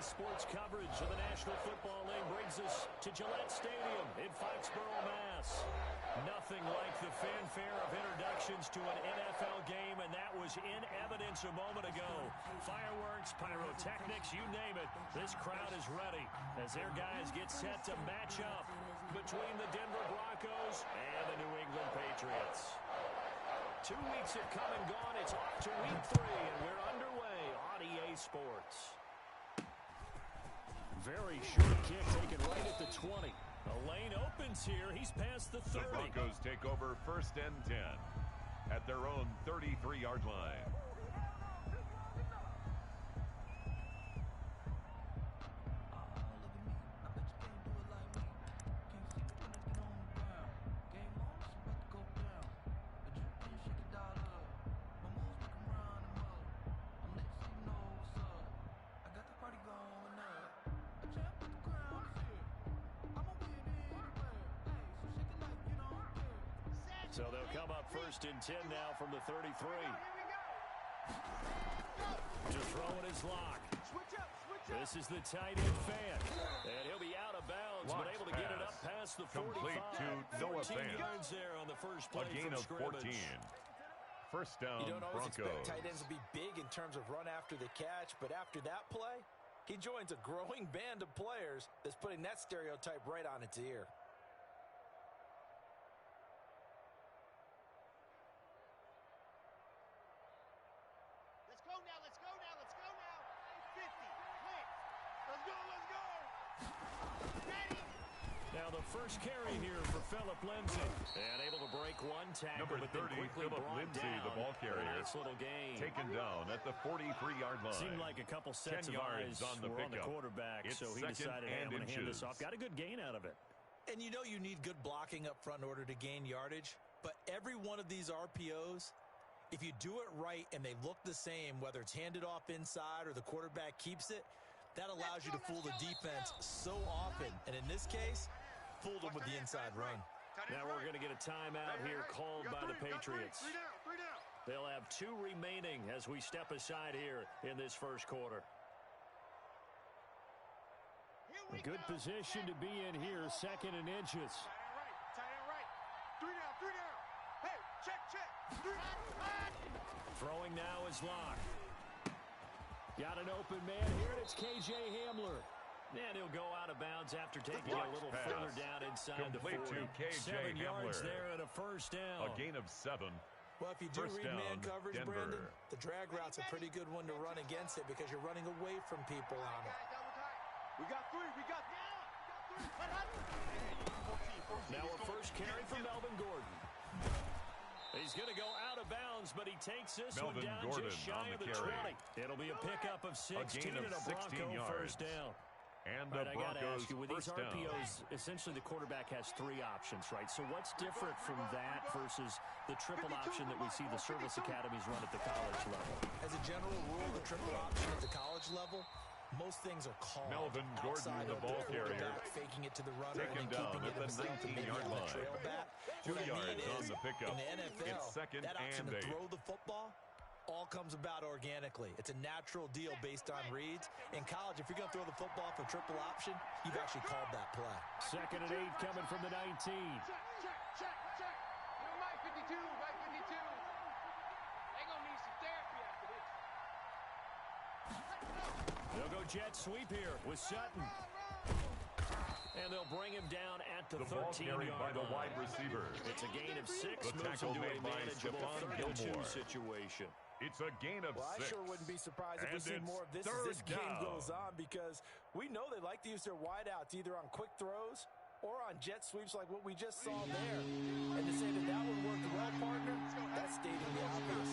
Sports coverage of the National Football League brings us to Gillette Stadium in Foxborough, Mass. Nothing like the fanfare of introductions to an NFL game, and that was in evidence a moment ago. Fireworks, pyrotechnics, you name it. This crowd is ready as their guys get set to match up between the Denver Broncos and the New England Patriots. 2 weeks have come and gone. It's off to week 3, and we're underway on EA Sports. Very short kick taken right at the 20. The lane opens here. He's past the 30. The Broncos take over 1st and 10 at their own 33-yard line. So they'll come up 1st and 10 now from the 33. To throw it is Locke. This is the tight end fan. And he'll be out of bounds, but able to get it up past the 45. Complete to Noah 14 yards there on the first play. A gain of 14. First down, You don't always Broncos. expect tight ends to be big in terms of run after the catch, but after that play, he joins a growing band of players that's putting that stereotype right on its ear. Now the first carry here for Phillip Lindsay. And able to break one tackle. Number 30, Phillip Lindsay, the ball carrier. Nice little gain. Taken down at the 43-yard line. Seemed like a couple sets of eyes on the were on the quarterback, it's so he decided, hey, I'm going to hand this off. Got a good gain out of it. And you know you need good blocking up front in order to gain yardage, but every one of these RPOs, if you do it right and they look the same, whether it's handed off inside or the quarterback keeps it, that allows you to fool the defense so often. And in this case, fooled them with the inside run. Now we're going to get a timeout here called by the Patriots. They'll have 2 remaining as we step aside here in this first quarter. A good position to be in here, 2nd and inches. Tight end right. 3 down. Hey, check. Throwing now is Locke. Got an open man here, and it's KJ Hamler. And he'll go out of bounds after taking a little further down inside the 40. To KJ 7 yards Hamler. there and a first down. A gain of 7. Well, if you do First read down, man coverage, Denver. Brandon, the drag route's a pretty good one to run against it because you're running away from people on it. We got 3. Now a first carry from Melvin Gordon. He's going to go out of bounds, but he takes this one Melvin down Gordon just shy on of the the carry. 20. It'll be a pickup of 16 gain and of a Bronco 16 yards. first down. And Right, the I got to Broncos ask you, with these first down. RPOs, essentially the quarterback has 3 options, right? So what's different from that versus the triple option that we see the service academies run at the college level? As a general rule, the triple option at the college level, most things are called Melvin Gordon, outside the of ball quarterback carrier. faking it to the runner Taken and then down keeping at it in the sync and maybe 19-yard on the line. trail back. 2 What I yards mean on is, the pickup. in the NFL, It's 2nd that option and to 8. throw the football all comes about organically. It's a natural deal based on reads. In college, if you're going to throw the football for triple option, you've actually called that play. 2nd and 8 coming from the 19. Check. Mike 52. They gonna need some therapy after this. They'll go jet sweep here with Sutton. And they'll bring him down at the 13-yard line. by the wide receiver. It's a gain of 6. The Moves tackle into a made by manageable Stephon 3-2 Gilmore. situation. It's a gain of Well, 6. I sure wouldn't be surprised if we And see it's more of this as this third game down. goes on, because we know they like to use their wideouts either on quick throws or on jet sweeps like what we just saw there. And to say that would work well, partner, that's stating the obvious.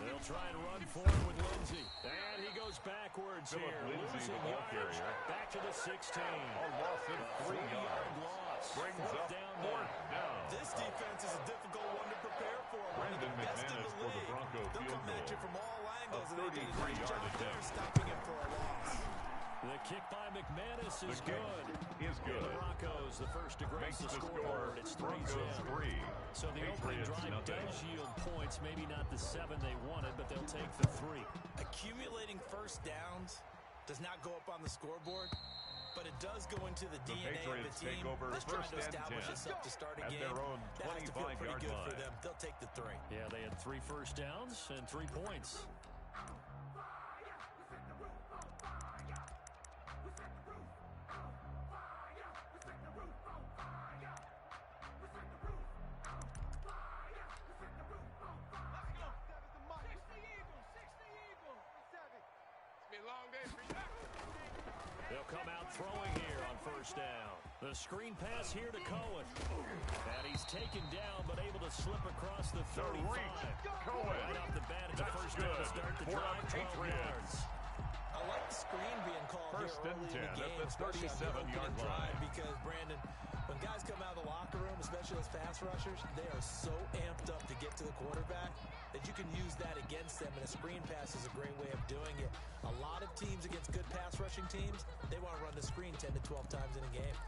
They'll try and run forward with Lindsay. And he goes backwards Phillip here. Lindsay, Losing the ball yardage. carrier. Back to the 16. A loss of 3 yards. Loss. Brings Fourth up down 4th down. This defense is a difficult one to prepare for. One of the Brandon best in McManus the for the league. Bronco They'll field come at you goal. from all angles, A and they did a nice 33-yard job there attempt. stopping him for a loss. The kick by McManus is The kick good. is good. And the Broncos, the first to grace Makes the the score. scoreboard. It's 3-0. Broncos 3. So the opening Patriots drive nothing. does yield points. Maybe not the 7 they wanted, but they'll take the 3. Accumulating first downs does not go up on the scoreboard, but it does go into the DNA of the team. Let's try to establish itself to start a game. Their own that has to feel pretty good for them. They'll take the 3. Yeah, they had 3 first downs and 3 points. They'll come out throwing here on first down. The screen pass here to Cohen. And he's taken down, but able to slip across the 35. Right off the bat, it's a first down to start the drive, 12 yards. I like the screen being called first here early in the game, especially on the opening drive, because, Brandon, when guys come out of the locker room, especially as pass rushers, they are so amped up to get to the quarterback that you can use that against them, and a screen pass is a great way of doing it. A lot of teams against good pass rushing teams, they want to run the screen 10 to 12 times in a game.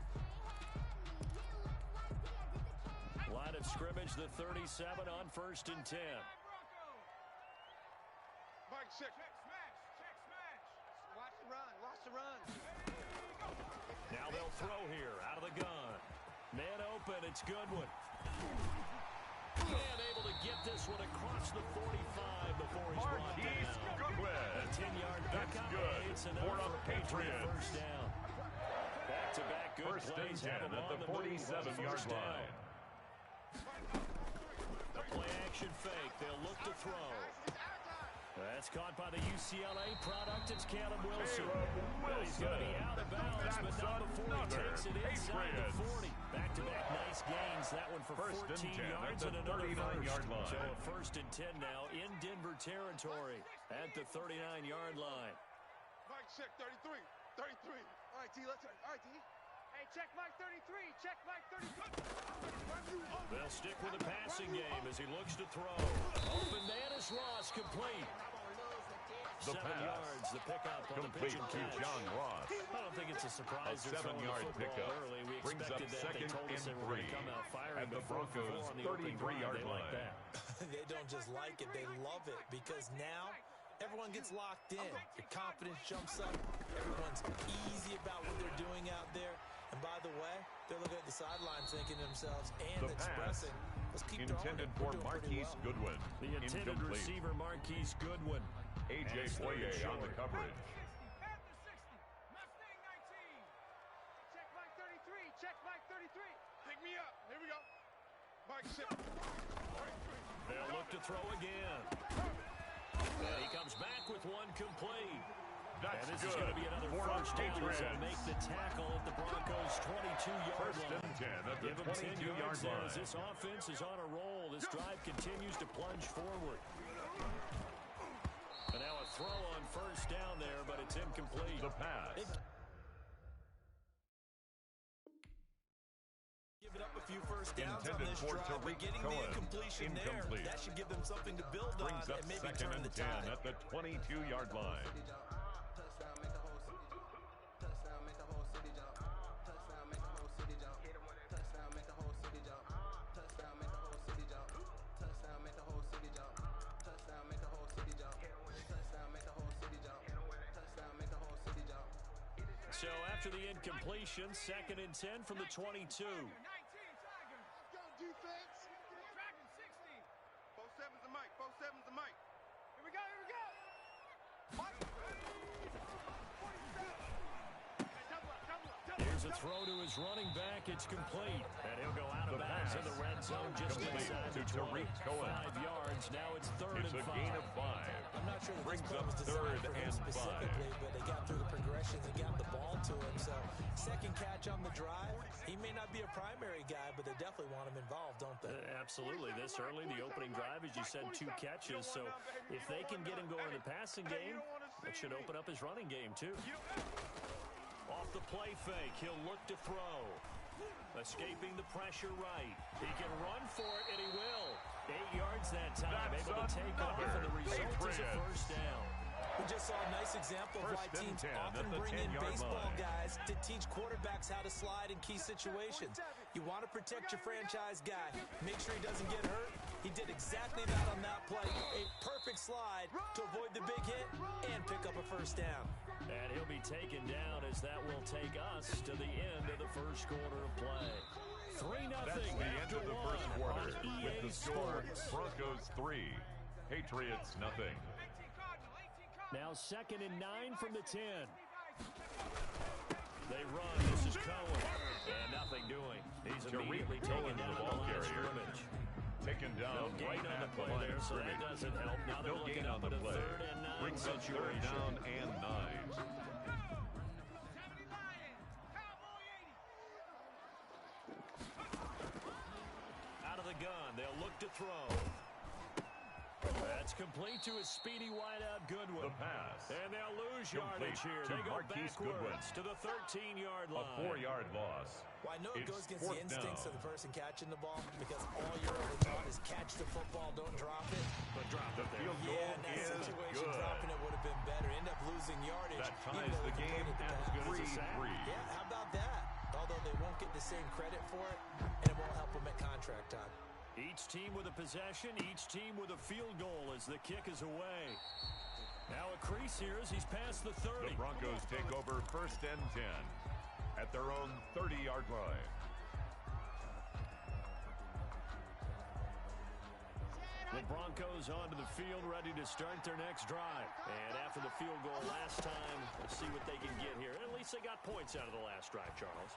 Line of scrimmage, the 37 on first and 10. Mike, check. Watch the run. Now they'll throw here out of the gun. Man open, it's Goodwin. And able to get this one across the 45 before he's brought down. Goodwin. A 10-yard pickup. Good. It's another Patriot first down. Back-to-back good first plays. and 10 at the 47-yard line. The play-action fake. They'll look to throw. That's caught by the UCLA product. It's Caleb Wilson. He's going to be out of bounds, but not before he takes it inside the 40. Back-to-back nice gains. That one for 14 yards and another first. So a first and 10 now in Denver territory at the 39-yard line. Mike, check 33. All right, T, let's turn. All right, T. Hey, check Mike 33. Check Mike 33. They'll stick with the passing game as he looks to throw. Open man is Ross, complete. 7 yards, the pickup on the pitch and catch. John Ross. I don't think it's a surprise. A 7-yard pickup early. We brings up expected that. They told us they were going to come out firing at the Broncos' 33-yard line. They don't just like it, they love it, because now everyone gets locked in. Your confidence jumps up. Everyone's easy about what they're doing out there. And by the way, they're looking at the sidelines thinking to themselves and expressing, let's keep intended for Marquise Goodwin. The intended receiver, Marquise Goodwin. A.J. Boye on the coverage. Check Mike 33. Pick me up. Here we go. Mike, check. They'll look to throw again. And he comes back with one complete. And this is going to be another first down as they'll make the tackle at the Broncos' 22-yard line. Give them 10 yards there as this offense is on a roll. This drive continues to plunge forward. And now a throw on first down there, but it's incomplete. The pass. Give it up a few first downs on this drive, but getting the incompletion there, that should give them something to build on and maybe turn the tide. At the 22-yard line. So after the incompletion, 2nd and 10 from the 22. Let's go, defense. Dragon 60. 4-7's the mic. 4-7's the mic. Here we go. Mike. Here's a throw to his running back. It's complete. And he'll go out of bounds in the red zone just inside the 20. 5 yards. Now it's 3rd and 5. It's a gain of 5. I'm not sure that brings this play up was designed 3rd for him and 5. specifically, but they got through the progressions and got the ball to him. So, second catch on the drive. He may not be a primary guy, but they definitely want him involved, don't they? Absolutely. This early, the opening drive, as you said, 2 catches. So, if they can get him going in the passing game, that should open up his running game, too. Off the play fake, he'll look to throw. Escaping the pressure right. He can run for it, and he will. 8 yards that time, able to take off, and the result is a first down. We just saw a nice example of why teams often bring in baseball guys to teach quarterbacks how to slide in key situations. You want to protect your franchise guy. Make sure he doesn't get hurt. He did exactly that on that play. A perfect slide to avoid the big hit and pick up a first first down. And he'll be taken down as that will take us to the end of the first quarter of play. 3-0 That's the end of the first quarter with the score Broncos 3, Patriots nothing. Now 2nd and 9 from the 10. They run. This is Cohen. And nothing doing. He's immediately taken down the ball line of carrier. scrimmage. Taken down No right gain on at the the play line there, of so that scrimmage. doesn't help. Now they're No looking gain up on the at a play. 3rd and 9 Brings up 3rd situation. down and 9. Out of the gun. They'll look to throw. That's complete to a speedy wideout Goodwin. The pass. And they'll lose Complete yardage here. to They go Marquise backwards to the 13-yard line. A 4-yard loss. Well, I know it It's goes against the 4th instincts down. of the person catching the ball because all you're ever taught is catch the football, don't drop it. But drop The it there. field Yeah, goal in that is situation, good. dropping it would have been better. End up losing yardage. That even ties though the they game completed the at pass. 3-3. Yeah, how about that? Although they won't get the same credit for it, and it won't help them at contract time. Each team with a possession, each team with a field goal as the kick is away. Now a crease here as he's past the 30. The Broncos take over 1st and 10 at their own 30-yard line. The Broncos onto the field, ready to start their next drive. And after the field goal last time, we'll see what they can get here. At least they got points out of the last drive, Charles.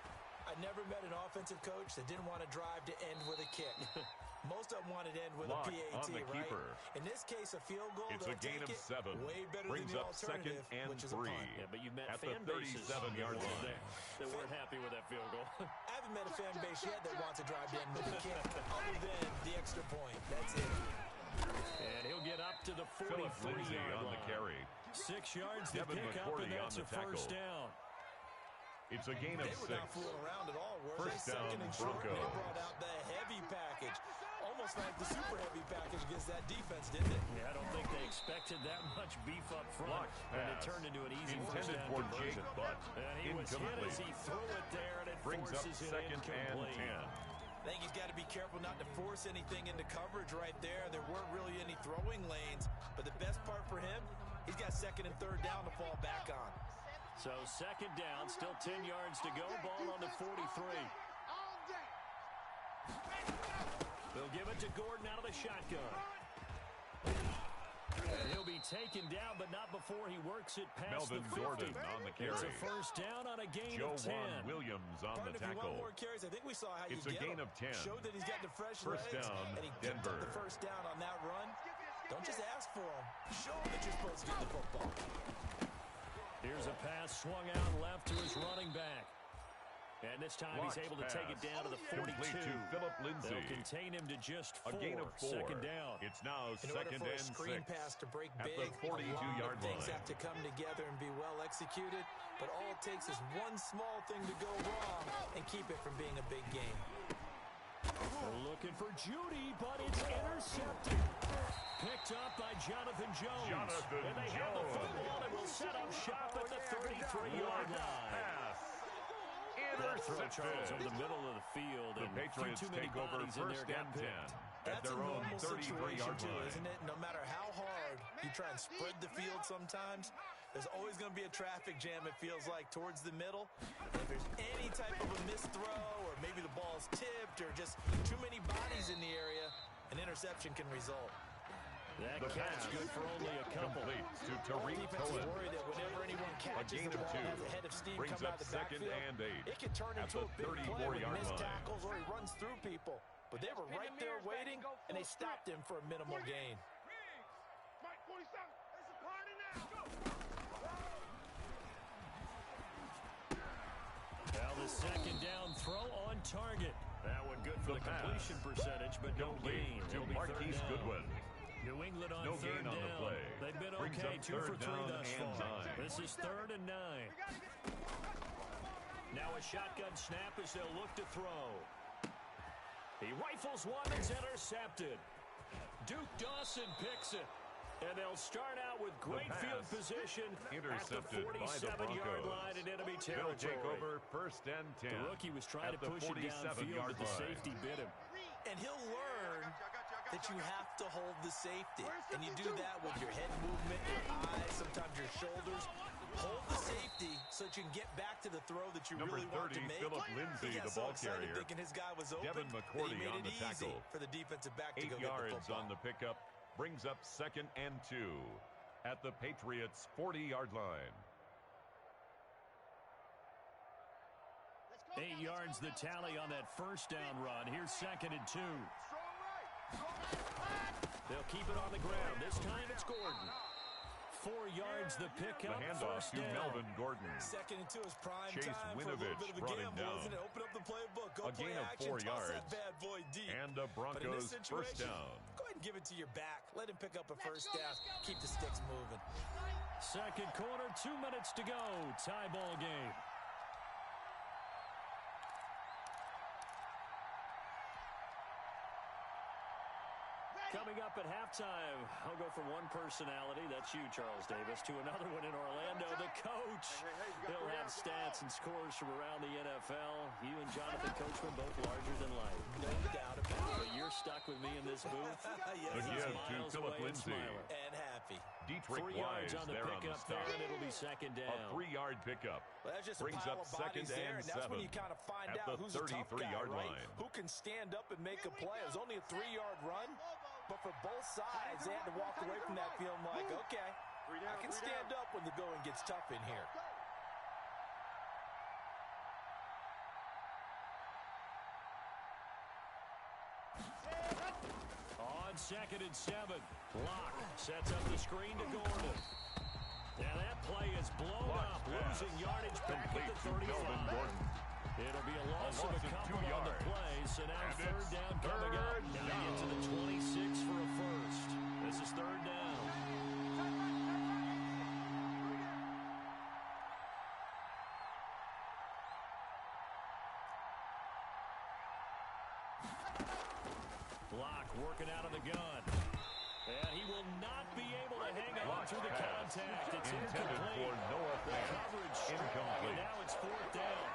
I never met an offensive coach that didn't want to drive to end with a kick. Most of them wanted to end with Lock a PAT, on the right? keeper. In this case, a field goal, It's a gain of 7. Way better Brings than the up 2nd alternative, and which is a 3. punt. Yeah, but you've met At the fan bases 37-yard line. that weren't happy with that field goal. I haven't met a fan base yet that wants to drive to end with a kick, other than the extra point. That's it. And he'll get up to the Philip Lindsay 43-yard on the line. carry. 6 yards to Devin pick up, McCourty and that's on a the tackle. first down. It's a gain of They 6. were not fooling around at all, were First they? down, 2nd and short, and they Broncos. brought out the heavy package. Almost like the super heavy package against that defense, didn't it? Yeah, I don't think they expected that much beef up front. Blocked And it pass. turned into an easy first Intended down for conversion. Jake Butt. And he was hit Incomplete. as he threw it there, and it Brings up forces it 2nd and incomplete. 10. I think he's got to be careful not to force anything into coverage right there. There weren't really any throwing lanes, but the best part for him, he's got 2nd and 3rd down to fall back on. So 2nd down, still 10 yards to go. Ball on the 43. They'll give it to Gordon out of the shotgun. And he'll be taken down, but not before he works it past Melvin the 50. Gordon on the carry. It's a first down on a gain Joe of 10. Juan Williams on Pardon, the if you want tackle. more carries, I think we saw how It's you a get gain him. of 10. Showed that he's got the fresh First legs, down, and he picked up Denver. the first down on that run. Don't just ask for him. Show him that you're supposed to get the football. Here's a pass swung out left to his running back. And this time Blocked he's able to take it pass. down to the 42. Complete to Philip Lindsay. They'll contain him to just 4. A gain of 4. 2nd down. It's now In order 2nd for a and screen 6. pass to break At big, the a lot 42-yard of things line. have to come together and be well executed. But all it takes is one small thing to go wrong and keep it from being a big game. They're looking for Judy, but it's intercepted. Picked up by Jonathan Jones. Jonathan and they have the Jones. football and will set up shop at the 33-yard line. Pass. That throw, Charles, Intercepted. over the middle of the field. The and Patriots too many take over bodies in there 1st got and 10 picked. at That's their a own normal situation 33-yard too, line. isn't it? No matter how hard you try and spread the field sometimes, there's always going to be a traffic jam, it feels like, towards the middle. And if there's any type of a missed throw, or maybe the ball's tipped, or just too many bodies in the area, an interception can result. That The catch pass good for only a couple. complete to Tariq Defense is Cohen. worried that whenever anyone catches gain the of ball 2. and has a head of steam Brings coming up out of the 2nd backfield, and 8 it can turn at into the a big play with 34-yard missed line. tackles or he runs through people. But they were right there waiting, and they stopped him for a minimal gain. Mike 47. It's a party now. Go. Now the 2nd down throw on target. That one good for the The pass. completion percentage, but no gain. Complete to It'll be 3rd Marquise down. Goodwin. New England on No 3rd gain on the down. play. They've been Brings okay, up 2 for 3 3rd down thus and far. 9. This is 3rd and 9. Now a shotgun snap as they'll look to throw. He rifles one that's intercepted. Duke Dawson picks it. And they'll start out with great pass field position intercepted at the by the 47-yard Broncos. line in enemy They'll territory. take over 1st and 10. The rookie was trying at to push the it downfield, 47-yard but the line. safety bit him. And he'll learn that you have to hold the safety. And you do that with your head movement, your eyes, sometimes your shoulders. so that you can get back to the throw that you Number really want to 30, make. Philip Lindsay, He got the so ball excited carrier. thinking his guy was open. Devin McCourty he made on it the easy tackle. for the defensive back to 8 go get the yards football. on the pickup. Brings up 2nd and 2 at the Patriots' 40-yard line. 8 yards the tally on that first down run. Here's 2nd and 2. They'll keep it on the ground. This time it's Gordon. 4 yards the pickup. The handoff First to down. Melvin Gordon. 2nd and 2 is prime Chase time for a little bit of a Winovich brought him gamble, down. isn't it? Open up the playbook. Go A play gain of action. 4 Toss yards. that bad boy deep. And the But in this Broncos' first situation, down. go ahead and give it to your back. Let him pick up a first down. Keep the sticks moving. Second quarter, 2 minutes to go. Tie ball game. Coming up at halftime, I'll go from one personality, that's you, Charles Davis, to another one in Orlando, the coach. He'll have stats and scores from around the NFL. You and Jonathan Coachman both larger than life. No doubt about it. But you're stuck with me in this booth. Yes, The he's give to miles Philip away and Lindsay. smiling. and happy. Dietrich 3 yards Wise on the there on the pickup stop. there, and it'll be 2nd down. A 3-yard pickup. Well, that's just Brings a pile up of bodies 2nd there, and and that's when 7 you kind of find at out the who's a tough guy, 33-yard right? line. Who can stand up and make a play. It was only a 3-yard run, but for both sides, they had to walk away from that feeling like, okay, I can stand up when the going gets tough in here. On 2nd and 7, Locke sets up the screen to Gordon. And that play is blown up, losing yardage back at the 35. It'll be a loss of a couple 2 on the yards. play, so now And third it's down coming up. third Now down. into the 26 for a first. This is 3rd down. Locke working out of the gun. And he will not be able to hang on Blocked through the pass. contact. It's Intended incomplete. for Noah The Fant. coverage strong, and Incomplete. now it's 4th down.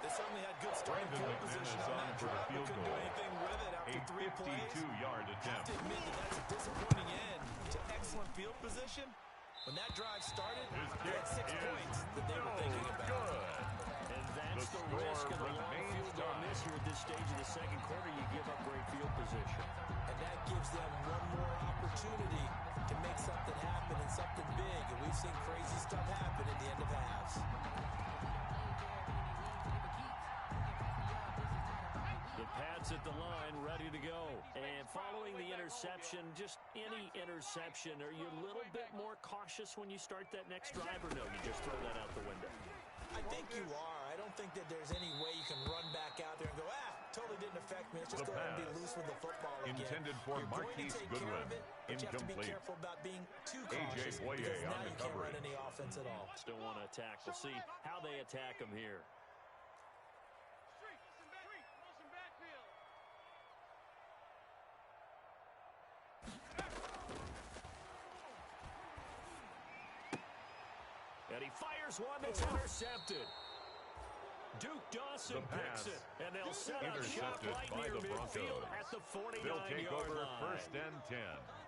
They certainly had good starting Brandon field McManus position on on that for the drive, but field couldn't do goal. anything with it A after 3 plays. 52-yard I have attempt. to admit that that's a disappointing end to excellent field position. When that drive started, His they had 6 kick points is that they were thinking about. good. And that's the The risk score of the long remains field goal tied. miss here at this stage of the second quarter. You give up great field position. And that gives them one more opportunity to make something happen and something big. And we've seen crazy stuff happen at the end of halves. The Pats at the line, ready to go. And following the interception, just any interception, are you a little bit more cautious when you start that next drive, or no, you just throw that out the window? I think you are. I don't think that there's any way you can run back out there and go, totally didn't affect me. Let's just The go ahead and be pass. loose with the football again. Intended for You're going to Marquise take care Goodwin. of it, but you have to be Incomplete. careful about being too A.J. cautious Boye because on now the you can't run coverage. any offense at all. Still want to attack. We'll see how they attack them here. And he fires one that's intercepted. Duke Dawson The pass picks it, and they'll set up shop intercepted right by near the midfield Broncos. at the 49-yard They'll take over line. 1st and 10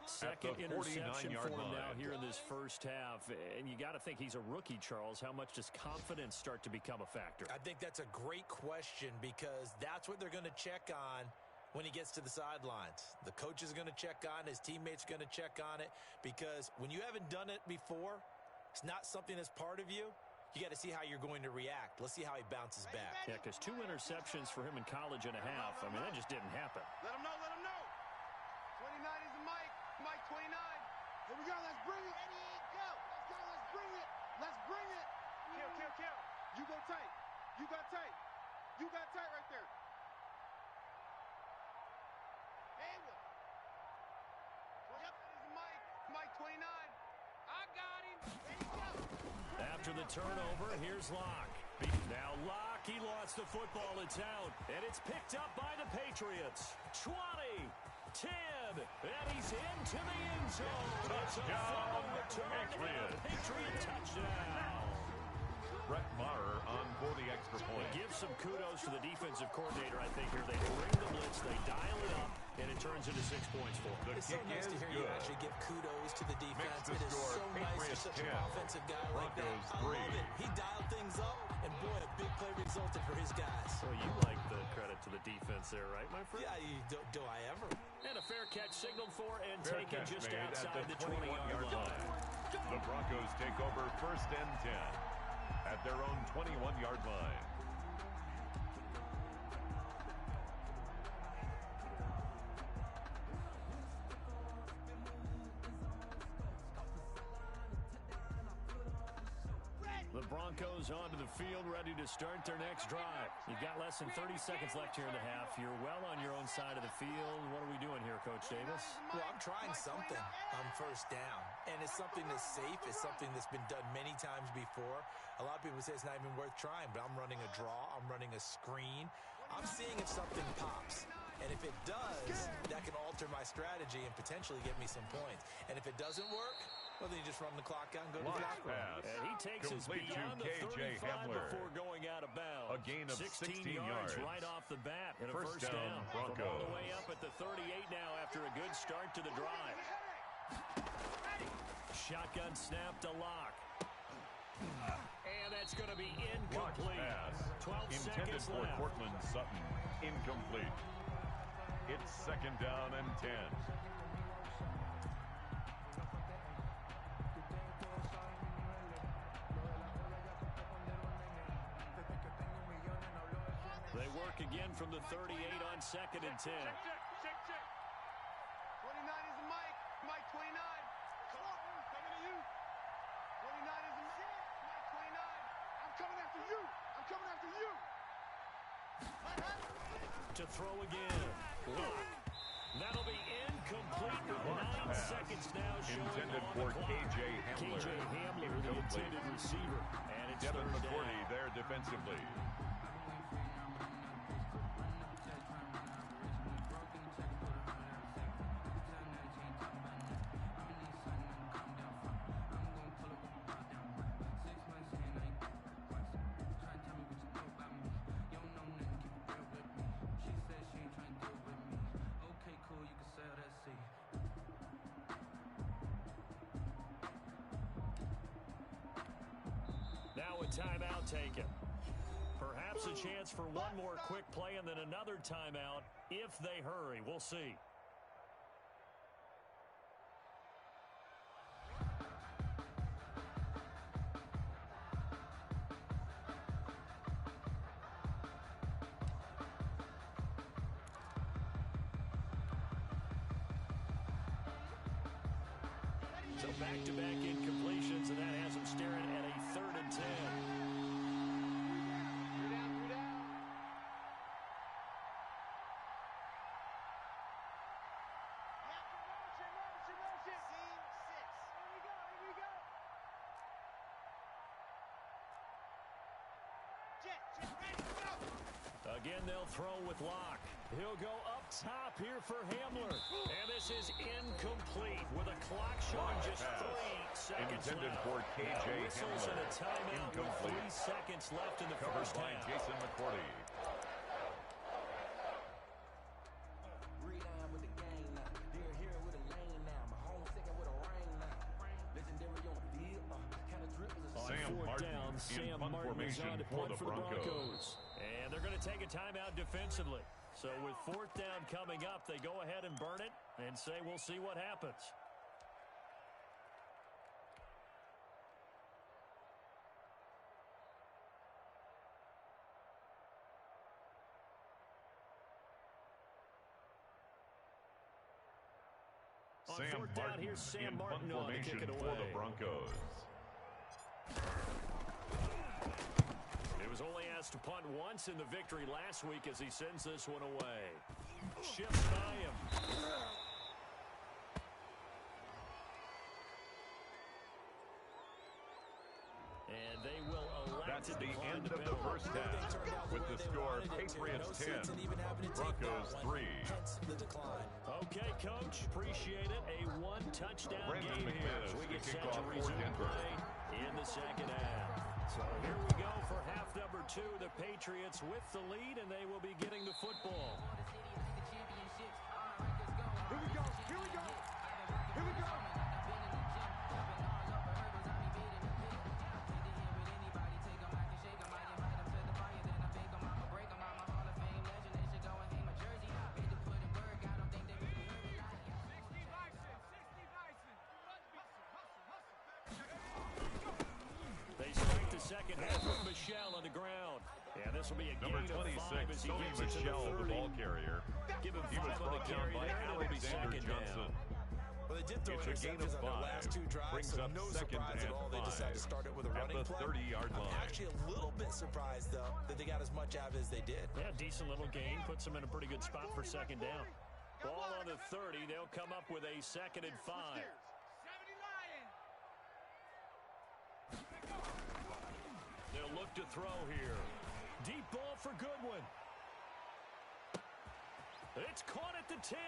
Second at the interception 49-yard for him now line. here in this first half. And you got to think he's a rookie, Charles. How much does confidence start to become a factor? I think that's a great question because that's what they're going to check on when he gets to the sidelines. The coach is going to check on it. His teammates are going to check on it because when you haven't done it before, it's not something that's part of you. You got to see how you're going to react. Let's see how he bounces back. Yeah, because 2 interceptions for him in college and a half. I mean, that just didn't happen. Let him know, let him know. 29 is the Mike. Mike 29. Here we go, let's bring it. Ready, go. Let's go, let's bring it. Let's bring it. Kill. You go tight. You got tight. You got tight right there. Haywood. Yep, this is Mike. Mike 29. I got him. There you go. After the turnover, here's Locke. Now Locke, he lost the football. It's out, and it's picked up by the Patriots. 20, 10, and he's into the end zone. It's a fumble return and a Patriot touchdown. Brett Maher on for the extra point. Give some kudos to the defensive coordinator, I think, here. They bring the blitz, they dial it up, and it turns into 6 points for him. It's so nice to hear you actually give kudos to the defense. It is so nice for such an offensive guy like that. I love it. He dialed things up, and boy, a big play resulted for his guys. Well, you like the credit to the defense there, right, my friend? Yeah, do I ever? And a fair catch signaled for and Fair taken catch just made outside at the 20-yard line. The Broncos take over 1st and 10 at their own 21-yard line. The Broncos onto the field, ready to start their next drive. You've got less than 30 seconds left here in the half. You're well on your own side of the field. What are we doing here, Coach Davis? Well, I'm trying something on 1st down, and it's something that's safe. It's something that's been done many times before. A lot of people say it's not even worth trying, but I'm running a draw. I'm running a screen. I'm seeing if something pops. And if it does, that can alter my strategy and potentially get me some points. And if it doesn't work, well, then you just run the clock out and go to the locker room. And he takes us beyond the 35 before going out of bounds. A gain of 16 yards right off the bat and a first down. Broncos. From all the way up at the 38 now after a good start to the drive. Shotgun snap to Locke. And that's going to be incomplete. 12 intended seconds for left. Cortland Sutton. Incomplete. It's 2nd down and 10. They work again from the 38 on 2nd and 10. Check. 29 is the Mike. Mike 29. Come on, coming to you. 29 is the Mike 29. I'm coming after you. I'm coming after you. To throw again. Locke. That'll be incomplete with 9 seconds now showing Intended on for the clock. KJ Hamler. KJ Hamler, the intended receiver. And it's Devin 3rd McCourty down. there defensively. Now a timeout taken. Perhaps a chance for one more quick play and then another timeout if they hurry. We'll see. So back-to-back incompletions, and that has them staring at a 3rd and 10. Again, they'll throw with Locke. He'll go up top here for Hamler. And this is incomplete with a clock showing just 3 seconds Intended left. for KJ Whistles Hamler. and a timeout with 3 Incomplete. seconds left in the Covered first by half. Jason McCourty. Sam Martin in punt formation for the Broncos. And they're going to take a timeout defensively. So with 4th down coming up, they go ahead and burn it and say we'll see what happens. Sam Martin here's Sam in punt Martin on to formation kick it for away. the Broncos. He was only asked to punt once in the victory last week as he sends this one away. Shifts by him. And they will elect That's to the decline end the of the penalty. first half. With the score, Patriots 10, Broncos 3. Okay, Coach, appreciate it. A one-touchdown Brandon game here McManus as we get to kick set to off for resume Denver. play in the second half. So here we go for half number 2. The Patriots with the lead, and they will be getting the football. Here we go. Here we go. They strike the second half with Michelle on the ground. And this will be a Number gain of 5 as 26, he Tony gets it to Michelle, the the 30. ball carrier. Give him He was 5 on the brought down carry by there, and it'll be Alexander second Johnson. down. Well, they did throw It's a gain interceptions of on their last 5. 2 drives, Brings so up no second surprise at and all they decided to 5 start it with a at running the play. 30-yard line. I'm actually a little bit surprised, though, that they got as much out of it as they did. Yeah, decent little gain. Puts them in a pretty good spot for second down. Ball on the 30. They'll come up with a 2nd and 5. They'll look to throw here. Deep ball for Goodwin. It's caught at the 10.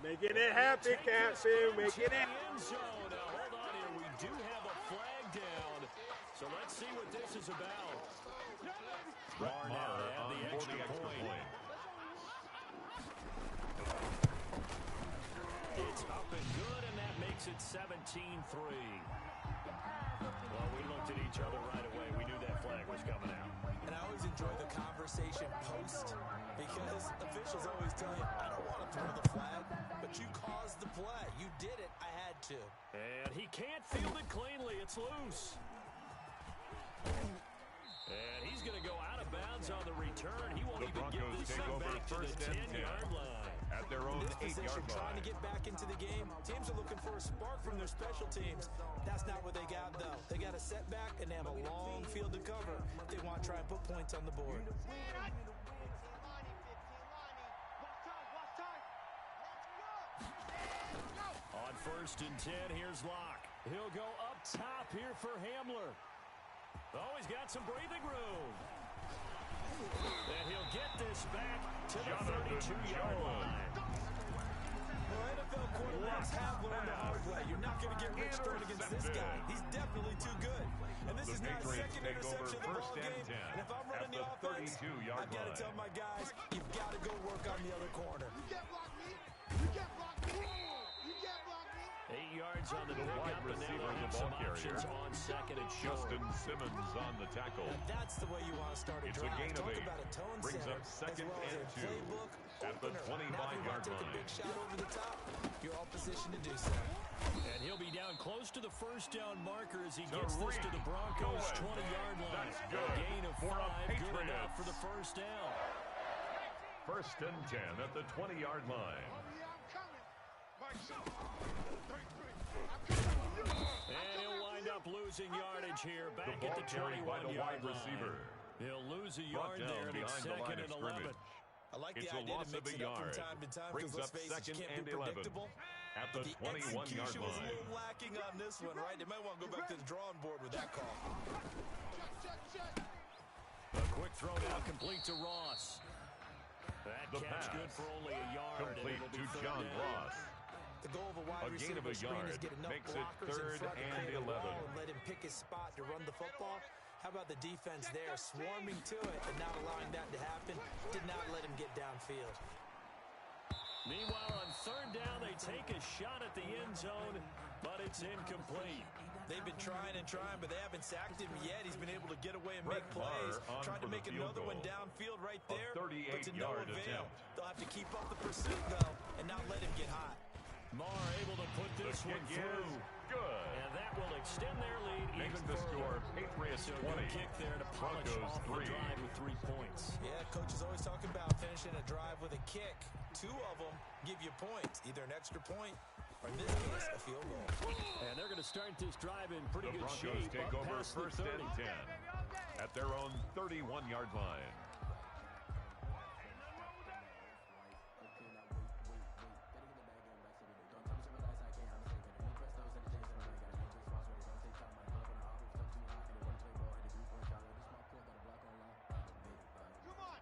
Making it happen, Captain. Making it. End zone. Now, hold on here. We do have a flag down. So let's see what this is about. Brett Maher had on the for extra the extra point. point. It's up and good, and that makes it 17-3. Well, we looked at each other right away. We knew that flag was coming out. And I always enjoy the conversation post because officials always tell you, I don't want to throw the flag, but you caused the play. You did it. I had to. And he can't field it cleanly. It's loose. And he's going to go out of bounds on the return. He won't The even get Broncos this take thing over back to the first and 10-yard 10 line. at their own In this 8-yard position, trying line. to get back into the game, teams are looking for a spark from their special teams. That's not what they got, though. They got a setback, and they have a long field to cover if they want to try and put points on the board. On 1st and 10, here's Locke. He'll go up top here for Hamler. Oh, he's got some breathing room. And he'll get this back to the 32-yard line. Well, NFL quarterbacks have learned the hard way. You're not going to get rich throwing against this guy. He's definitely too good. And this is now his second interception of the ball game. And if I'm running the offense, I've got to tell my guys, you've got to go work on the other corner. You can't block me. You can't block me. You can't block me. 8 yards on the pickup, wide and now receiver, they'll the have ball some carrier. options on 2nd and short. Justin Simmons on the tackle. And that's the way you want to start a It's drive. a gain of Talk 8. about a tone Brings setter, up second as well as and a 2 playbook at the opener. Now, if you want 25-yard to take a line. big shot over the top, you're all positioned to do so. And he'll be down close to the first down marker as he gets this to the Broncos' 20-yard line. That's A good gain of for 5, the good enough Patriots. for the first down. 1st and 10 at the 20-yard line. Yeah, I'm coming. Mike, show. 33. I'm coming. And he'll wind up losing yardage here The back ball at the carried by the 21-yard wide receiver. line. He'll lose a Brought yard down there, and it's behind the 2nd line and of 11. scrimmage. I like It's the a idea loss to of mix a it up from yard. time to time Brings because up let's face it, you 2nd can't and be 11 predictable. at the The 21-yard execution was a line. little lacking on this one, right? They might want to go back to the drawing board with that call. Check. A quick throw now complete to Ross. That The catch pass good for only a yard. and complete it'll be to 3rd John down. Ross. The goal of a wide A gain of receiver a screen is yard get enough makes it blockers in 3rd front to and create a 11. wall and let him pick his spot to run the football. How about the defense there, swarming to it and not allowing that to happen? Did not let him get downfield. Meanwhile, on 3rd down, they take a shot at the end zone, but it's incomplete. They've been trying and trying, but they haven't sacked him yet. He's been able to get away and Brett make plays. Maher on Tried to for the make field another one goal. downfield right A there, but to no 38-yard avail. attempt. They'll have to keep up the pursuit, though, and not let him get hot. Maher able to put The this one kick through. is good. And that will extend their lead Makes even the further. score Patriots So 20. good kick there to polish Broncos off the 3. drive with 3 points. Yeah, coaches always talk about finishing a drive with a kick. 2 of them give you points, either an extra point or, in this case, a field goal. And they're going to start this drive in pretty The good Broncos shape. take up over past the 1st 30. and 10 at their own 31-yard line.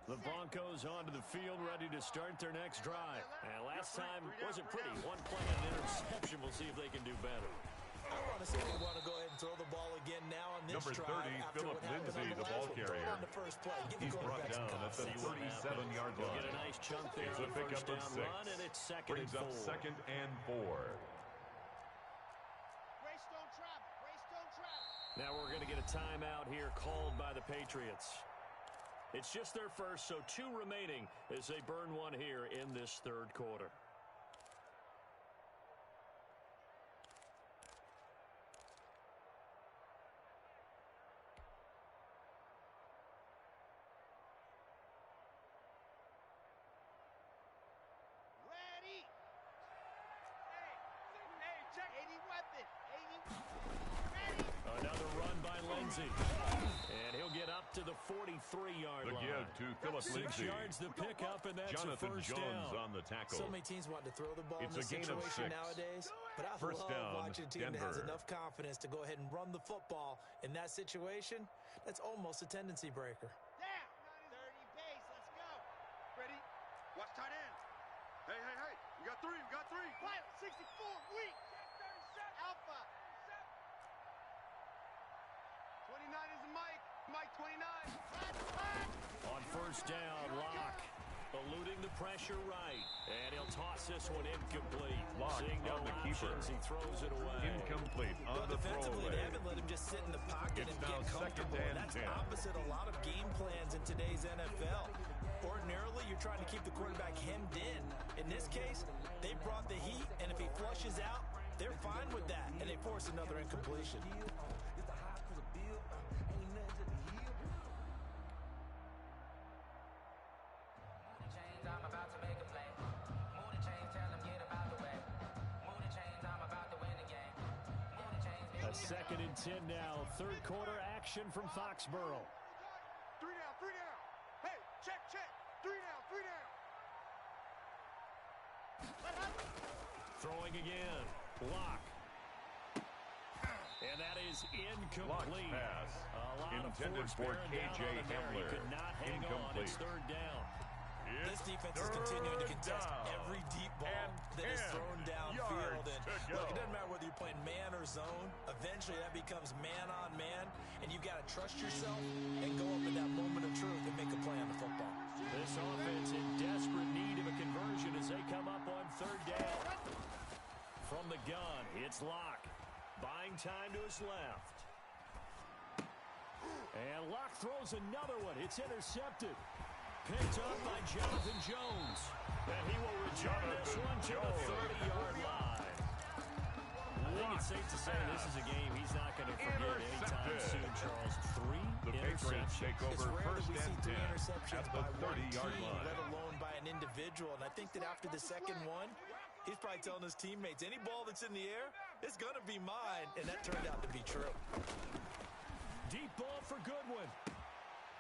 The Broncos onto the field, ready to start their next drive. And last time wasn't pretty. 1 play and an interception. We'll see if they can do better. I want to say they want to go ahead and throw the ball again now on this Number drive 30, after Philip what happened Lindsay, on the ball last one. carrier. On the first play. Give the He's brought quarterback some down at the confidence. 37-yard He'll line. get a nice chunk there It's on a the first pickup of down 6. run, and it's second Brings and up 4. 2nd and 4. Greystone travel. Greystone travel. Now we're going to get a timeout here called by the Patriots. It's just their first, so 2 remaining as they burn one here in this third quarter. Ready. Hey, check. 80 weapon. 80. Ready. Another run by Lindsay. And he'll get up to the 43-yard The line. give to Philip 6 Lindsay. yards the pickup, and that's Jonathan a first Jones down. on the tackle. So many teams want to throw the ball It's in this a gain of situation 6. nowadays, but I First love down, watching a team that has Denver. enough confidence to go ahead and run the football. In that situation, that's almost a tendency breaker. Down. 30 base. Let's go. Ready. Watch tight end. Hey. We got 3. Pilot 64. Weak. 37. Alpha. 29 is the Mike. Mike 29. Hot. On first down, Locke eluding the pressure right. And he'll toss this one incomplete. Locke Seeing no on the keeper. options, he throws it away. Incomplete on Well, the defensively, throwaway. they haven't let him just sit in the pocket It's and now get 2nd comfortable. and That's 10. opposite a lot of game plans in today's NFL. Ordinarily, you're trying to keep the quarterback hemmed in. In this case, they brought the heat, and if he flushes out, they're fine with that, and they force another incompletion. I'm about to make a play. Move the chains, tell them get about the way. Move the chains, I'm about to win the game. Move the chains, A 2nd and 10 now. Third quarter action from Foxborough. 3 down. Hey, check. 3 down. Throwing again. Locke. And that is Locke's incomplete. pass. A lot intended of force for bearing down KJ on him there. He Hamler. could not hang on. Incomplete. It's third down. This defense is continuing to contest every deep ball that is thrown downfield. And look, it doesn't matter whether you're playing man or zone. Eventually, that becomes man on man, and you've got to trust yourself and go up in that moment of truth and make a play on the football. This offense in desperate need of a conversion as they come up on third down. From the gun, it's Locke. Buying time to his left. And Locke throws another one. It's intercepted. Picked up by Jonathan Jones. And he will return this one to the 30-yard line. I think it's safe to say this is a game he's not going to forget anytime soon, Charles. 3 The Patriots interceptions. take It's over rare that first we see and 3 10 interceptions at the by one 30-yard team, line. let alone by an individual. And I think that after the second one, he's probably telling his teammates, any ball that's in the air, it's going to be mine. And that turned out to be true. Deep ball for Goodwin.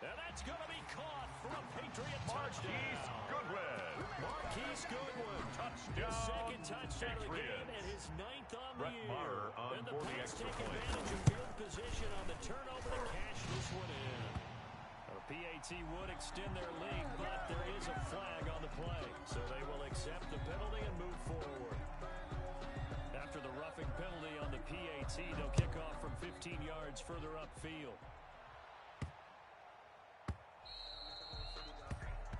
And that's going to be caught for a Patriot touchdown. Marquise Goodwin. Marquise Goodwin. Touchdown, His second touchdown of the game Patriots. and his 9th on Brett the year. Maher on and the for the Pats extra take point. advantage of field position on the turnover to cash this one in. PAT would extend their lead, but there is a flag on the play. So they will accept the penalty and move forward. After the roughing penalty on the PAT, they'll kick off from 15 yards further upfield.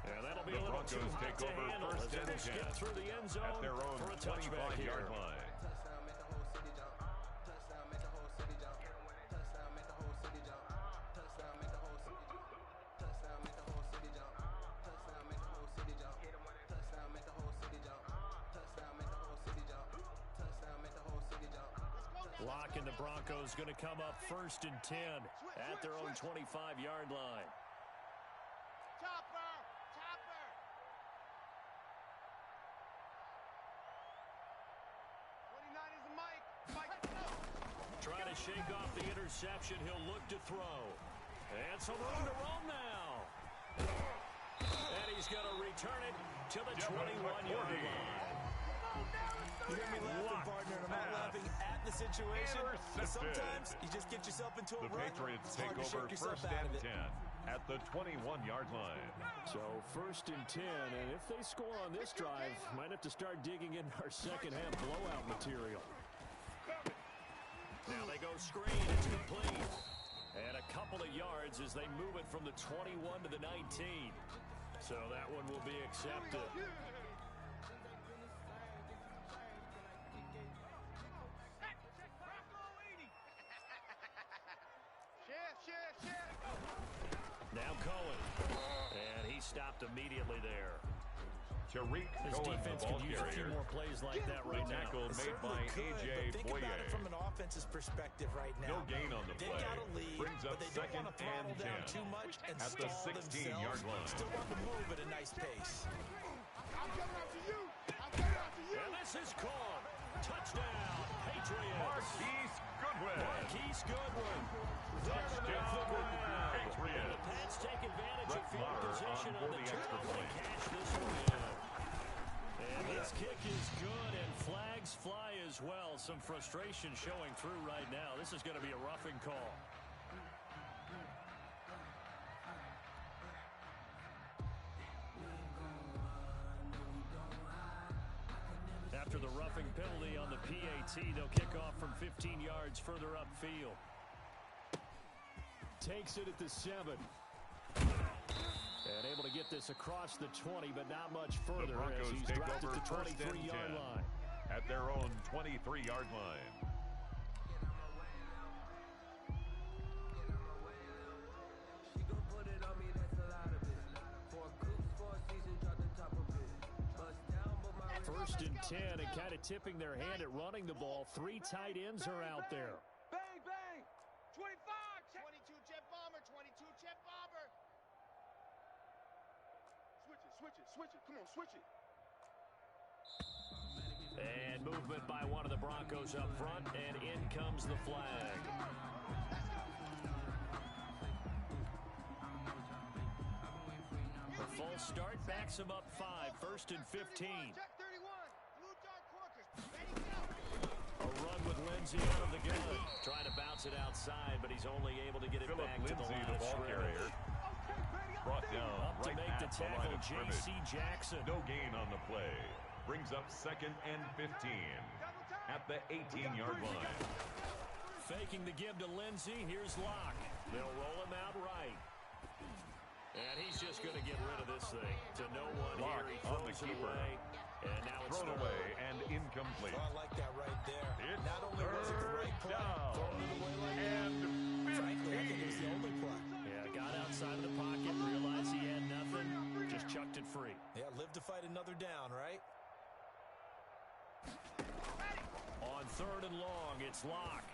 And that'll be The a little too Broncos hot take to over handle first as they and skip 10 through the end zone at their own for a touchback here. 25-yard line. Locke and the Broncos going to come up first and 10 at their own 25-yard line. Topper. Trying to shake off the interception. He'll look to throw. And some room to roam now. And he's going to return it to the 21-yard line. You hear me laughing, partner, and I'm not laughing at the situation. But sometimes you just get yourself into a The rut. Patriots It's take hard to over shake yourself first out and of it. 10 at the 21-yard line. So first and 10, and if they score on this drive, might have to start digging in our second half blowout material. screen. It's complete. And a couple of yards as they move it from the 21 to the 19. So that one will be accepted. Now Cohen. And he stopped immediately there. Tariq This Cohen, defense the ball could use a few carrier. more plays like that right The now. tackle made by A.J. Think Boye. about it from an offense's perspective right now. No gain on the They play. got a lead, Brings up but they don't second want to throttle and down 10. too much and At the stall 16-yard themselves. line. Still want to move at a nice pace. I'm coming after you. I'm coming after you. And this is caught. Touchdown, Patriots. Marquise Goodwin. Marquise Goodwin. Touchdown, And Patriots. the Pats take advantage of Brett field Maher position on on for the the extra turnover point. to cash this one in. And his kick is good, and flags fly as well. Some frustration showing through right now. This is going to be a roughing call. After the roughing penalty on the PAT, they'll kick off from 15 yards further upfield. Takes it at the 7. And able to get this across the 20, but not much The further as Broncos he's take dropped over at the first and 23-yard 10 line. at their own 23-yard line. First and 10, and kind of tipping their hand at running the ball. 3 tight ends are out there. Bang, bang. 25. 22 jet bomber. 22 jet bomber. Switch it. Come on, switch it. And movement by one of the Broncos up front, and in comes the flag. The full start backs him up 5, first and 15. Jack 31. Blue Dart Corkers. Ready, go. A run with Lindsey out of the gun. Trying to bounce it outside, but he's only able to get it Philip back to the Lindsay, line the of ball scrimmage. carrier, brought down Up to right make the at the line tackle, of scrimmage. J.C. Jackson. No gain on the play. Brings up second and 15 at the 18-yard line. Faking the give to Lindsey. Here's Locke. They'll roll him out right. And he's just going to get rid of this thing. To no one Locke here. He on the throws it keeper. away. And now it's Thrown third. away and incomplete. Oh, I like that right there. It's Not only was it the right third play, down throwing it away like that. and Frankly, I think it was the 15. only play. Yeah, got outside of the pocket, realized he had nothing, just chucked it free. Yeah, live to fight another down, right? On third and long, it's Locke.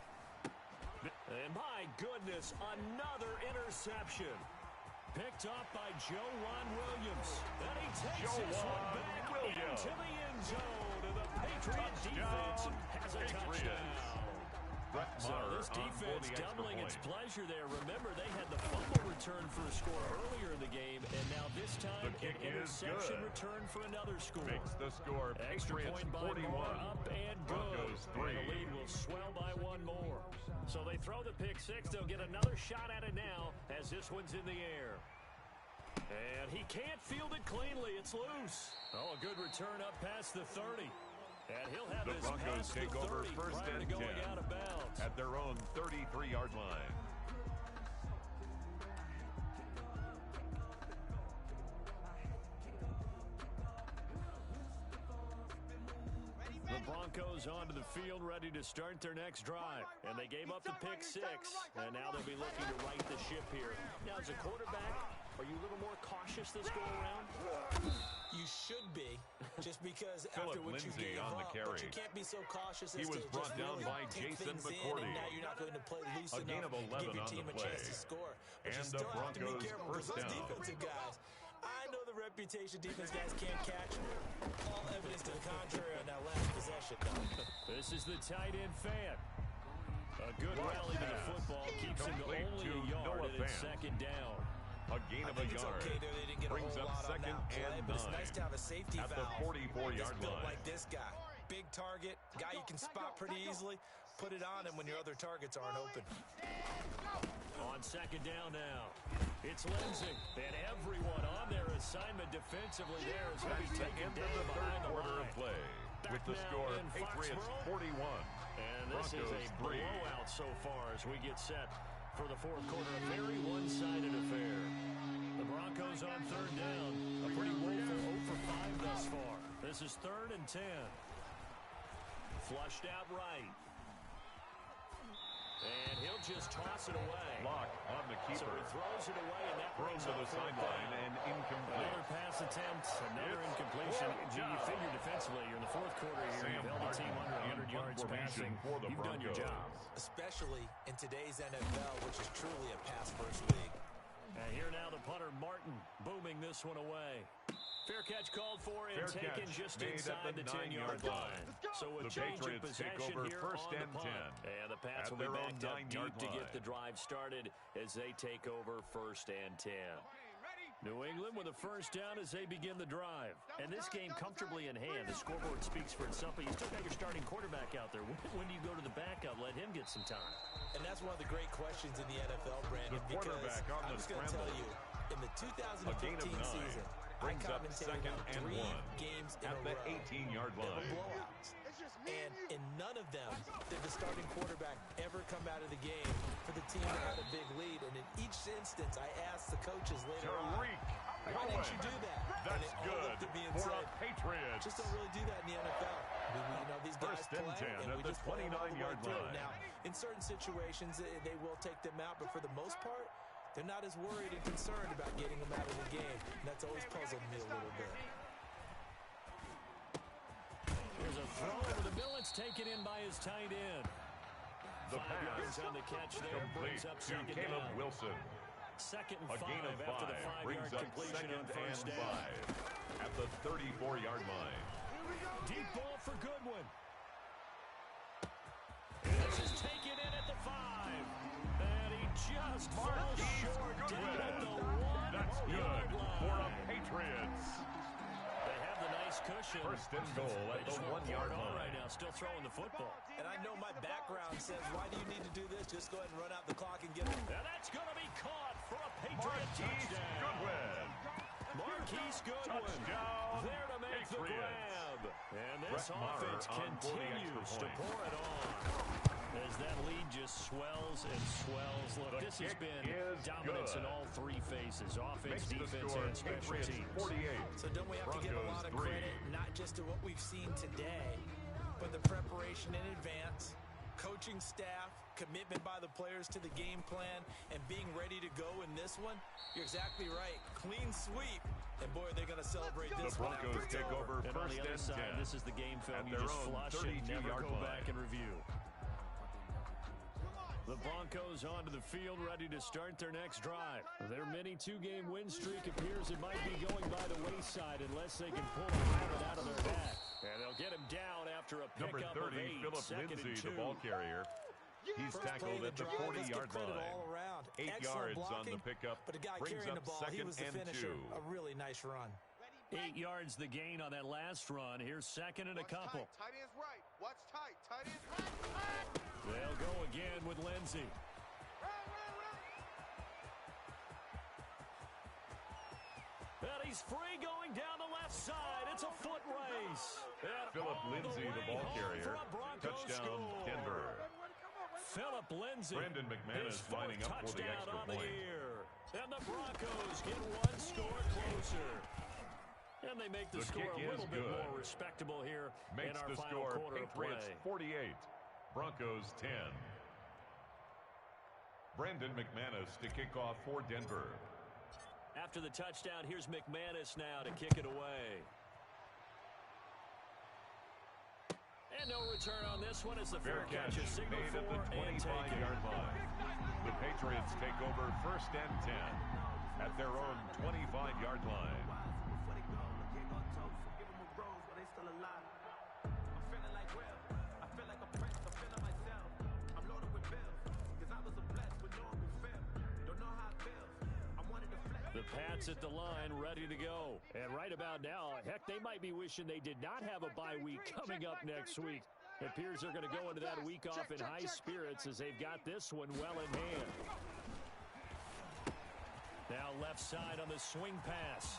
And my goodness, another interception. Picked off by Joejuan Williams. And he takes this one Joejuan back Williams. into the end zone. And the Patriot defense has a touchdown. Brett So Maher this on for defense the extra doubling its point. pleasure there. Remember, they had the fumble return for a score earlier in the game, and now this time The kick an is interception good. return for another score. Makes the score Extra Patriots point by 41. Moore, up and good. Broncos And 3. the lead will swell by one more. So they throw the pick six. They'll get another shot at it now as this one's in the air. And he can't field it cleanly. It's loose. Oh, a good return up past the 30. And he'll have The this Broncos past the take over 30 first prior to and going 10 out of bounds. at their own 33-yard line. The Broncos onto the field, ready to start their next drive. And they gave up the pick six, and now they'll be looking to right the ship here. Now, as a quarterback, are you a little more cautious this go-around? You should be, just because Philip after what you Lindsay gave on the up, carry. but you can't be so cautious He as was to brought just down really by take Jason things in, McCourty. and now you're not going to play loose A gain enough of 11 to give your on team the a chance play. to score. But And you the still have to be Broncos careful first because those down. defensive guys, I know the reputation defense guys can't catch. All evidence to the contrary on that last possession, though. This is the tight end fan. A good rally to the football keeps him to Complete only to a yard, Noah and it's Fant. second down. A gain I of a think it's yard. okay there. They didn't get a Brings whole up lot on second that play, and but it's 9 nice to have a safety at the valve 44-yard that's built line. like this guy. Big target, guy you can spot pretty easily. Put it on him when your other targets aren't open. On second down now, it's Lindsey. And everyone on their assignment defensively there is going to That's be the taken end down of the behind third the quarter of line. play. Back With the now score, in Patriots Foxborough. 41 And this is a blowout so far as we get set for the fourth quarter. A very one-sided affair. The Broncos on third down. A pretty woeful 0 for 5 thus far. This is 3rd and 10. Flushed out right. And he'll just toss it away. Lock on the keeper. So he throws it away, and that throws brings to up the sideline and incomplete. Another pass attempt, another incompletion. Gee, you figure defensively, you're in the fourth quarter here. You've held the team under 100 yards passing. You've done your job. Especially in today's NFL, which is truly a pass-first league. And here now the punter, Martin, booming this one away. Fair catch called for and taken just inside the 10-yard line. So a change of possession here on the punt. And the Pats will be backed up deep to get the drive started as they take over 1st and 10. New England with a first down as they begin the drive. And this game comfortably in hand. The scoreboard speaks for itself, but you still got your starting quarterback out there. When do you go to the backup? Let him get some time. And that's one of the great questions in the NFL, Brandon, because I'm just going to tell you, in the 2015 season, I commentated on 3 games in a row. 18-yard line. Blowouts. And in none of them did the starting quarterback ever come out of the game for the team that had a big lead. And in each instance, I asked the coaches later on, why didn't you do that? That's good for the Patriots. Just don't really do that in the NFL. These guys play, and we just play them all the way through. Now, in certain situations, they will take them out, but for the most part, they're not as worried and concerned about getting them out of the game. And that's always puzzled me a little bit. There's a throw over the middle. It's taken in by his tight end. The 5 yards on the catch there brings up second Caleb down. Wilson. 2nd and 5 gain of 5 after the 5-yard completion on first down. 5 at the 34-yard line. Deep ball for Goodwin. This is taken in at the 5. And he just falls short down at the 1-yard line. That's good for the Patriots. They have the nice cushion. 1st and goal at the 1-yard line. Right now, still throwing the football. And I know my background says, why do you need to do this? Just go ahead and run out the clock and get it. And that's going to be caught for a Patriot touchdown. Marquise Goodwin there to make the grab. And this offense continues to pour it on as that lead just swells and swells. Look, this has been dominance in all 3 phases, offense, defense, and special teams. 48. So don't we have to give a lot of credit, not just to what we've seen today, but the preparation in advance, coaching staff, commitment by the players to the game plan, and being ready to go in this one? You're exactly right. Clean sweep. And boy, are they going to celebrate this one. The Broncos take over and 1st on the other and side, 10. this is the game film. You At just their own flush it, never 32-yard go line. back and review. The Broncos onto the field, ready to start their next drive. Their mini 2-game win streak appears it might be going by the wayside unless they can pull the rabbit out of their hat. And they'll get him down after a Number pickup 30, of 8. Philip 2nd and Lindsay, 2. the ball carrier. He's First play tackled of at the drive, let's 40-yard give credit line. all around. 8 Excellent yards blocking, on the pickup. but a guy Brings carrying up the ball, he was the 2nd and finisher. 2. A really nice run. 8 yards the gain on that last run. Here's 2nd and a couple. Tight end's right. Watch tight. Tight end's right. They'll go again with Lindsay. And he's free going down the left side. It's a foot race. And Philip Lindsay, the ball carrier. Touchdown, score. Denver. Philip Lindsay. Brandon McManus his lining up for the touchdown extra on the point. year. And the Broncos get 1 score closer. And they make the score a little bit more respectable here in Makes our the final score quarter of play. Patriots 48, Broncos 10. Brandon McManus to kick off for Denver. After the touchdown, here's McManus now to kick it away. And no return on this one as the fair catch is signaled made at the for and taken. 25-yard line. The Patriots take over 1st and 10 at their own 25-yard line. The Pats at the line, ready to go. And right about now, heck, they might be wishing they did not have a bye week coming up next week. It appears they're going to go into that week off in high spirits as they've got this one well in hand. Now left side on the swing pass.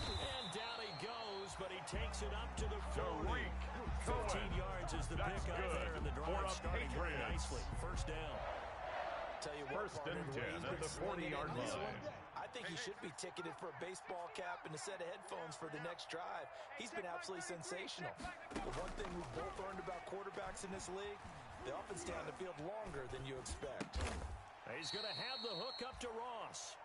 And down he goes, but he takes it up to the 40. 15 yards is the pickup there, and the drive starting very nicely. First down. Tell you what, First and 10 at the 40-yard line. I think he should be ticketed for a baseball cap and a set of headphones for the next drive. He's been absolutely sensational. The one thing we've both learned about quarterbacks in this league, they often stay on the field longer than you expect. He's going to have the hook up to Ross.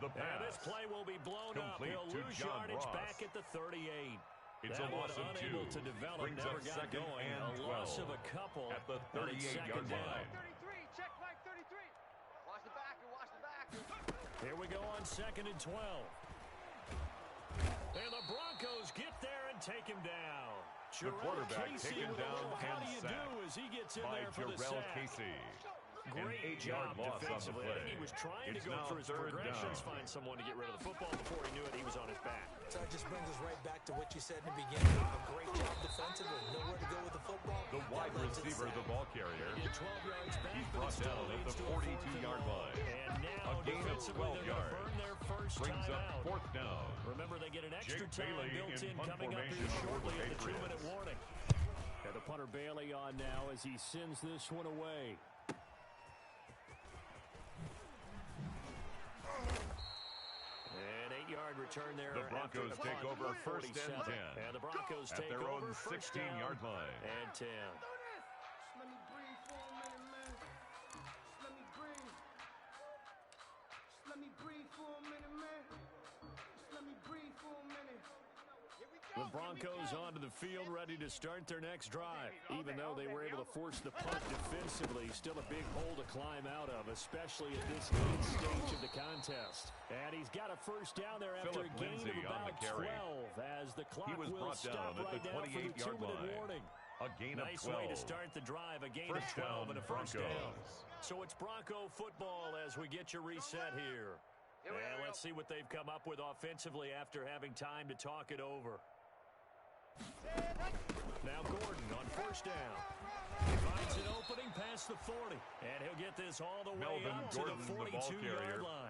The pass. And this play will be blown up. He'll lose yardage back at the 38. It's that a loss of 2. Unable to develop, Brings never up got second going. and A 12. loss of a couple at the 38-yard line. 33, check flag 33. Watch the backer, watch the backer. Here we go on second and 12. And the Broncos get there and take him down. The quarterback taken down How and do you sacked do as he gets in by there for the Jarrell sack? Casey. Great job defensively. I think he was trying to go for his progressions, find someone to get rid of the football. Before he knew it, he was on his back. So that just brings us right back to what you said in the beginning. A great job defensively. Nowhere to go with the football. The wide receiver, the ball carrier. He did 12 yards back, He's but brought still down at leads the to a 42-yard line. And now A gain of defensively, 12 they're going to yards. burn their first Brings time up out. fourth down. Remember, they get an extra Jake time Bailey built in punt coming up formation here for shortly the at the Patriots. 2-minute warning. And the punter Bailey on now as he sends this one away. An 8-yard return there. The Broncos take over first and 10. And the Broncos at take their over own first 16-yard down line. and 10. Let me breathe for a minute, man. Just let me breathe. Just let me breathe for a minute, man. Just let me breathe for a minute. The Broncos onto the field ready to start their next drive. Even though they were able to force the punt defensively, still a big hole to climb out of, especially at this late stage of the contest. And he's got a first down there after a gain of about 12 as the clock will stop right now for the 2-minute warning. A gain of 12. Nice way to start the drive, a gain of 12 and a first down. So it's Bronco football as we get your reset here. And let's see what they've come up with offensively after having time to talk it over. Now Gordon on first down. He finds an opening past the 40. And he'll get this all the way up to the 42-yard line.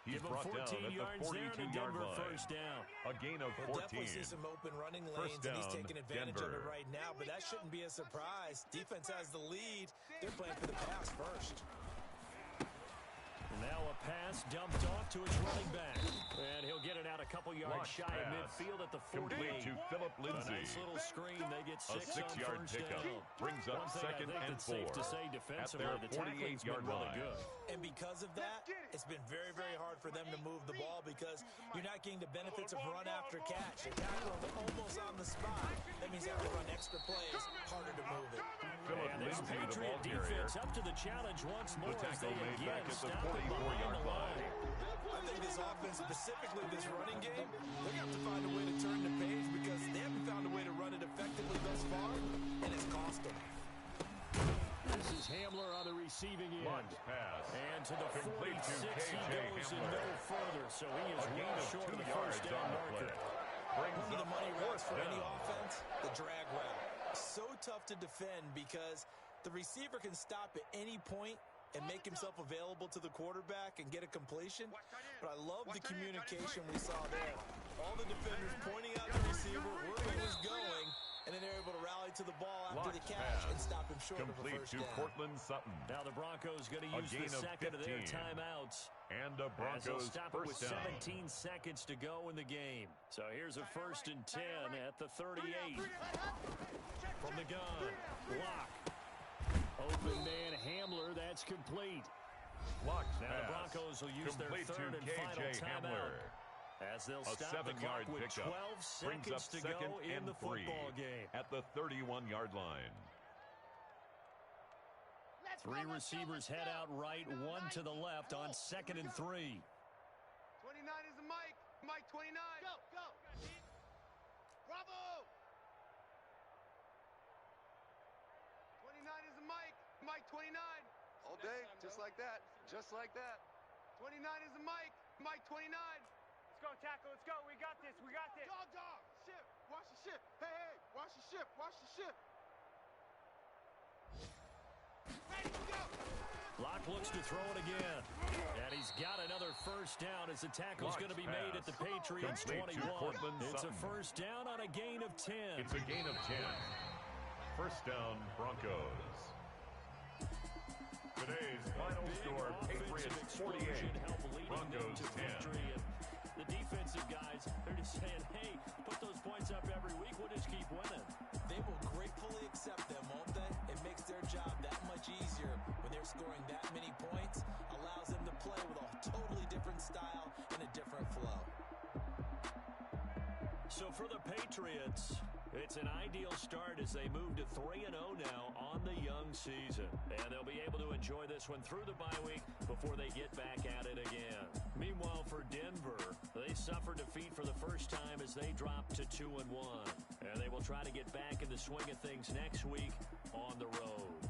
He's Give him brought 14 down at yards the there to 42-yard Denver line. first down. A gain of 14. We'll definitely see some open running lanes, and he's taking advantage of it right now, but that shouldn't be a surprise. Defense has the lead. They're playing for the pass first. Now a pass dumped off to his running back. And he'll get it out a couple yards shy of midfield at the 48. Complete to Philip Lindsay. A nice little screen. They get 6 A 6-yard on first pickup. down. Brings up second and 4. Safe to say defensively, at the their tackling's been 48-yard really line. good. And because of that, it's been very, very hard for them to move the ball because you're not getting the benefits of run after catch. They tackle them almost on the spot. That means they have to run extra plays, harder to move it. Philip And this Lindsay, the Patriot ball carrier. defense up to the challenge once more The as they tackle made again back at the stop it behind 44-yard the line. I think this offense, specifically this running game, they're going to have to find a way to turn the page because they haven't found a way to run it effectively thus far, and it's cost them. This is Hamler on the receiving end. Launch pass. And to the Complete 46 to he KJ goes and Hamler. no further, so he is A gain well of short 2 of the yards first down on the marker. play. Brings One of up the money routes fourth for any down. offense, the drag route. So tough to defend because the receiver can stop at any point and make himself available to the quarterback and get a completion. But I love the communication we saw there. All the defenders pointing out the receiver, where he was going, and then they're able to rally to the ball after the catch and stop him short of a Complete first to down. Cortland Sutton. Now the Broncos going to use gain the of second of their 15. timeouts. And a As they'll Broncos stop it with first down. 17 seconds to go in the game. So here's a first and 10 at the 38. From the gun, block. Open man Hamler, that's complete. Blocked Now the pass. Broncos will use their Complete third to and final KJ timeout. Hamler. As they'll A stop the clock 7-yard with pickup. 12 Brings up seconds to second go in and the 3 football game. at the 31-yard line. 3 receivers head out right, 1 to the left on 2nd and 3. 29 is the Mike. Mike 29. Go, go. Bravo. 29 is the Mike. Mike 29. All day, just like that. Just like that. 29 is the Mike. Mike 29. Let's go, tackle. Let's go. We got this. We got this. Dog, dog. Ship. Watch the ship. Hey, hey. Watch the ship. Watch the ship. Ready to go. Locke looks to throw it again. And he's got another first first down as the tackle's going to be made at the Patriots' 21. It's a first down on a gain of 10. It's a gain of 10. First down, Broncos. Today's final score, Patriots 48, Broncos 10. The defensive guys, they're just saying, hey, put those points up every week, we'll just keep winning. They will gratefully accept them, won't they? It makes their job that much easier when they're scoring that many points, allows them to play with a totally different style and a different flow. So for the Patriots, it's an ideal start as they move to 3-0 now on the young season. And they'll be able to enjoy this one through the bye week before they get back at it again. Meanwhile, for Denver, they suffered defeat for the first time as they dropped to 2-1. And they will try to get back in the swing of things next week on the road.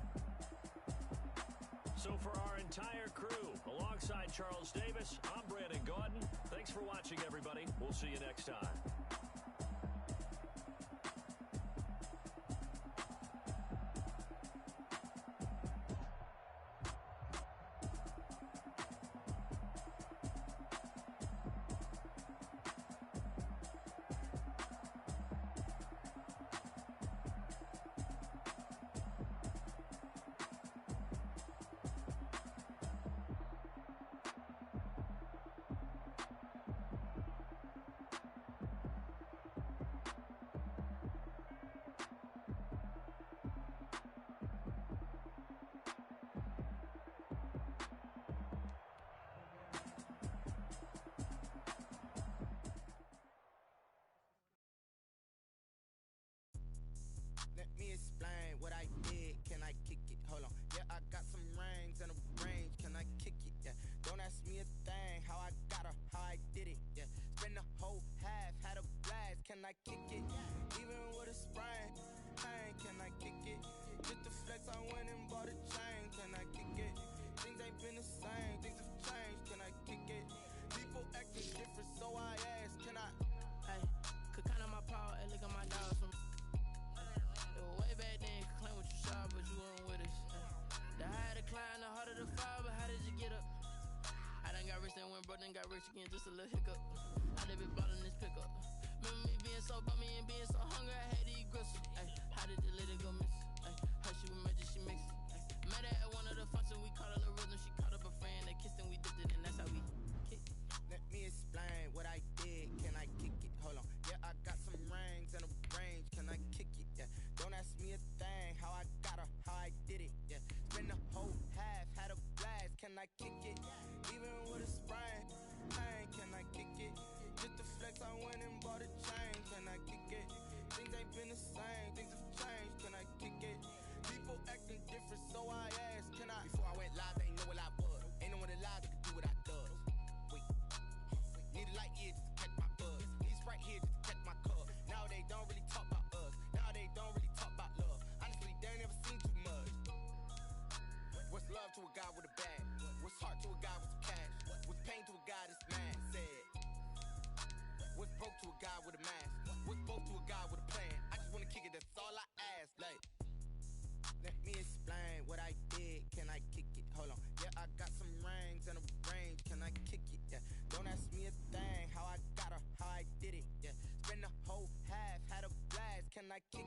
So for our entire crew, alongside Charles Davis, I'm Brandon Gaudin. Thanks for watching, everybody. We'll see you next time. Let me explain what I did. Can I kick it? Hold on. Yeah, I got some rings and a range. Can I kick it? Yeah. Don't ask me a thing. How I got her, how I did it. Yeah. Spend the whole half, had a blast. Can I kick it? Even with a sprain, pain. Can I kick it? Just the flex, I went and bought a chain. Can I kick it? Things ain't been the same. Things have changed. Can I kick it? People acting different, so I ask. Can I? Hey, could count on my power and look at my dollars from. Way back then, claim what you saw, but you weren't with us. The higher the climb, the harder the fall, but how did you get up? I done got rich, then went broke, then got rich again, just a little hiccup. I done been ballin' this pickup. Remember me being so bummy and being so hungry, I had to eat gristle. Ay, how did the lady go miss? Ay, her she was magic, she mixed it. Ay, met her at one of the functions, we caught her the rhythm, she caught up a friend, they kissed and we dipped it, and that's how we kicked it. Let me explain what I did. Can I kick it? Hold on. Yeah, I got some rings and a range. Can I kick it? Yeah. Don't ask me a thing. How I got her, how I did it. Yeah. Spend the whole half, had a blast. Can I kick it? Even with a sprain, pain. Can I kick it? Just the flex, I went and bought a chain. Can I kick it? Things ain't been the same. Things have changed. Can I kick it? People acting different, so I asked. Can I? Before I went live, they ain't know what I was. Ain't no one alive that could do what I does. Wait. Need a light here just to catch my buzz. Need Sprite here just to catch my cup. Now they don't really talk about us. Now they don't really talk about love. Honestly, they ain't never seen too much. What's love to a guy with a bag? What's heart to a guy with some cash? What's pain to a guy that's mad? Said. What's broke to a guy with a mask? What's broke to a guy with a plan? I just wanna kick it, that's all I ask. Like, let me explain what I did. Can I kick it? Hold on. Yeah, I got some rings and a range. Can I kick it? Yeah. Don't ask me a thing. How I got her, how I did it. Yeah. Spend the whole half, had a blast. Can I kick